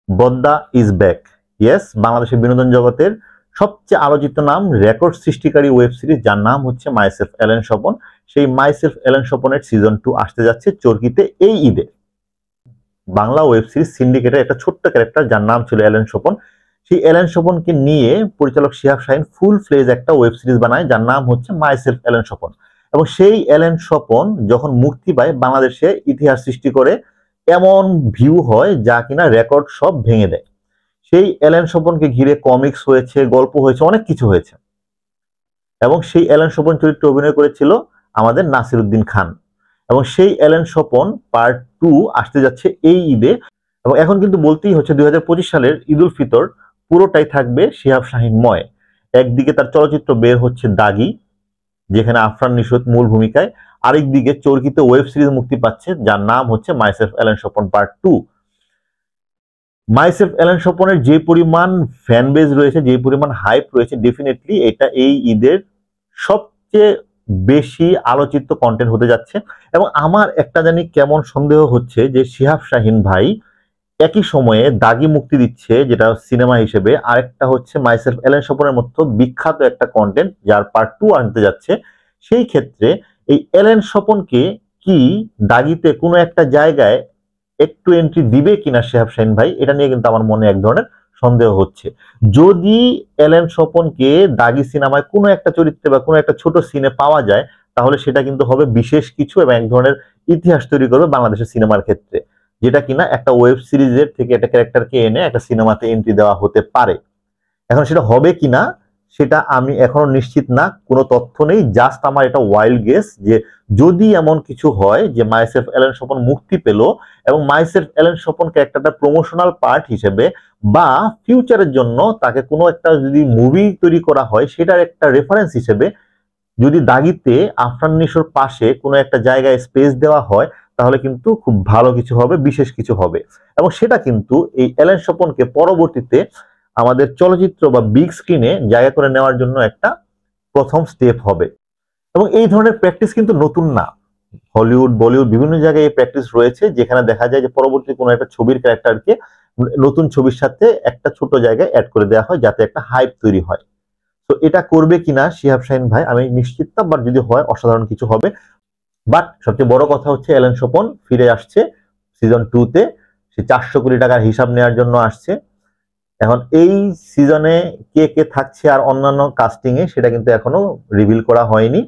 বদ্দা is back. Yes, বাংলাদেশের বিনোদন জগতের সবচেয়ে আলোচিত নাম, রেকর্ড সৃষ্টিকারী ওয়েব সিরিজ যার নাম হচ্ছে মাইসেলফ এলেন স্বপন। সেই মাইসেলফ এলেন স্বপনের সিজন 2 আসতে যাচ্ছে চরকিতে এই ঈদে। বাংলা ওয়েব সিরিজ সিন্ডিকেটের একটা ছোট্ট ক্যারেক্টার যার নাম ছিল এলেন স্বপন, সেই এলেন স্বপনকে নিয়ে পরিচালক শিহাব শাহীন ফুল ফ্লেজ একটা ওয়েব সিরিজ বানায় যার নাম হচ্ছে মাইসেলফ এলেন স্বপন। এবং সেই এলেন স্বপন যখন মুক্তি পায় বাংলাদেশে ইতিহাস সৃষ্টি করে, এমন ভিউ হয় যা কিনা রেকর্ড সব ভেঙে দেয়। সেই এলেন স্বপনকে ঘিরে কমিক্স হয়েছে, গল্প হয়েছে, অনেক কিছু হয়েছে। এবং সেই এলেন স্বপন চরিত্রে অভিনয় করেছিল আমাদের নাসিরউদ্দিন খান। এবং সেই এলেন স্বপন পার্ট 2 আসতে যাচ্ছে এই ঈদে। এবং এখন কিন্তু বলতেই হচ্ছে 2025 সালের ঈদ উল ফিতর পুরোটাই থাকবে শিহাব শাহীনময়। একদিকে তার চলচ্চিত্র বের হচ্ছে দাগি, যেখানে আফরান নিশোত মূল ভূমিকায়, আরেকদিকে চরকিতে ওয়েব সিরিজ মুক্তি পাচ্ছে যার নাম হচ্ছে মাইসেলফ এলেন স্বপন পার্ট 2। মাইসেলফ এলেন স্বপনের যে পরিমাণ ফ্যান বেজ রয়েছে, যে পরিমাণ হাইপ রয়েছে, ডেফিনেটলি এটা এই ঈদের সবচেয়ে বেশি আলোচিত কন্টেন্ট হতে যাচ্ছে। এবং আমার একটা জানি কেমন সন্দেহ হচ্ছে যে শিহাব শাহীন ভাই একই সময়ে দাগি মুক্তি দিচ্ছে যেটা সিনেমা হিসেবে, আরেকটা হচ্ছে মাইসেলফ এলেন স্বপনের মতো বিখ্যাত একটা কন্টেন্ট যার পার্ট 2 আনতে যাচ্ছে। সেই ক্ষেত্রে এই এলেন স্বপনকে কি দাগিতে কোনো একটা জায়গায় একটু এন্ট্রি দিবে কিনা শিহাব শাহীন ভাই, এটা নিয়ে কিন্তু আমার মনে এক ধরনের সন্দেহ হচ্ছে। যদি এলেন স্বপনকে দাগি সিনেমায় কোনো একটা চরিত্রে বা কোনো একটা ছোট সিনে পাওয়া যায়, তাহলে সেটা কিন্তু হবে বিশেষ কিছু এবং এক ধরনের ইতিহাস তৈরি করবে বাংলাদেশের সিনেমার ক্ষেত্রে, যেটা কিনা একটা ওয়েব সিরিজের থেকে একটা ক্যারেক্টারকে এনে একটা সিনেমাতে এন্ট্রি দেওয়া হতে পারে। এখন সেটা হবে কিনা সেটা আমি এখনো নিশ্চিত না, কোনো তথ্য নেই, জাস্ট আমার এটা ওয়াইল্ড গেস যে যদি এমন কিছু হয় যে মাইসেলফ এলেন স্বপন মুক্তি পেল এবং মাইসেলফ এলেন স্বপন ক্যারেক্টারটা প্রমোশনাল পার্ট হিসেবে বা ফিউচারের জন্য তাকে কোনো একটা যদি মুভি তৈরি করা হয় সেটার একটা রেফারেন্স হিসেবে যদি দাগিতে আফরান নিশোর পাশে কোনো একটা জায়গায় স্পেস দেওয়া হয়, তাহলে কিন্তু খুব ভালো কিছু হবে, বিশেষ কিছু হবে। এবং সেটা কিন্তু এই এলেন স্বপনকে পরবর্তীতে আমাদের চলচ্চিত্র বা বিগ স্ক্রিনে জায়গা করে নেওয়ার জন্য একটা প্রথম স্টেপ হবে। এবং এই ধরনের প্র্যাকটিস কিন্তু নতুন না, হলিউড বলিউড বিভিন্ন জায়গায় এই প্র্যাকটিস রয়েছে, যেখানে দেখা যায় যে পরবর্তী কোনো একটা ছবির ক্যারেক্টারকে নতুন ছবির সাথে একটা ছোট জায়গায় অ্যাড করে দেওয়া হয় যাতে একটা হাইপ তৈরি হয়। তো এটা করবে কিনা শিহাব শাহীন ভাই আমি নিশ্চিত না, বাট যদি হয় অসাধারণ কিছু হবে। বাট সবচেয়ে বড় কথা হচ্ছে এলেন স্বপন ফিরে আসছে সিজন 2 তে, সে 400 কোটি টাকার হিসাব নেওয়ার জন্য আসছে। এখন এই সিজনে কে কে থাকছে আর অন্যান্য কাস্টিং এ সেটা কিন্তু এখনো রিভিল করা হয়নি।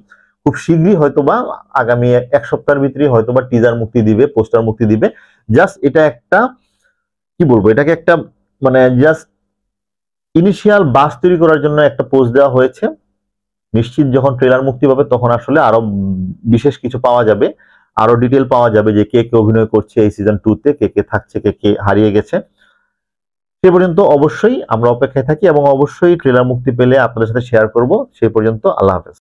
খুব শীঘ্রই হয়তোবা আগামী এক সপ্তাহের ভিতরে হয়তোবা টিজার মুক্তি দিবে, পোস্টার মুক্তি দিবে। জাস্ট এটা একটা কি বলবো, এটাকে একটা মানে জাস্ট ইনিশিয়াল বাস তৈরি করার জন্য একটা পোস্ট দেওয়া হয়েছে। নিশ্চিত যখন ট্রেলার মুক্তি পাবে তখন আসলে আরো বিশেষ কিছু পাওয়া যাবে, আরো ডিটেল পাওয়া যাবে যে কে কে অভিনয় করছে এই সিজন 2 তে, কে কে থাকছে, কে কে হারিয়ে গেছে। সে পর্যন্ত অবশ্যই আমরা অপেক্ষায় থাকি এবং অবশ্যই ট্রেলার মুক্তি পেলে আপনাদের সাথে শেয়ার করব। সেই পর্যন্ত আল্লাহ হাফেজ।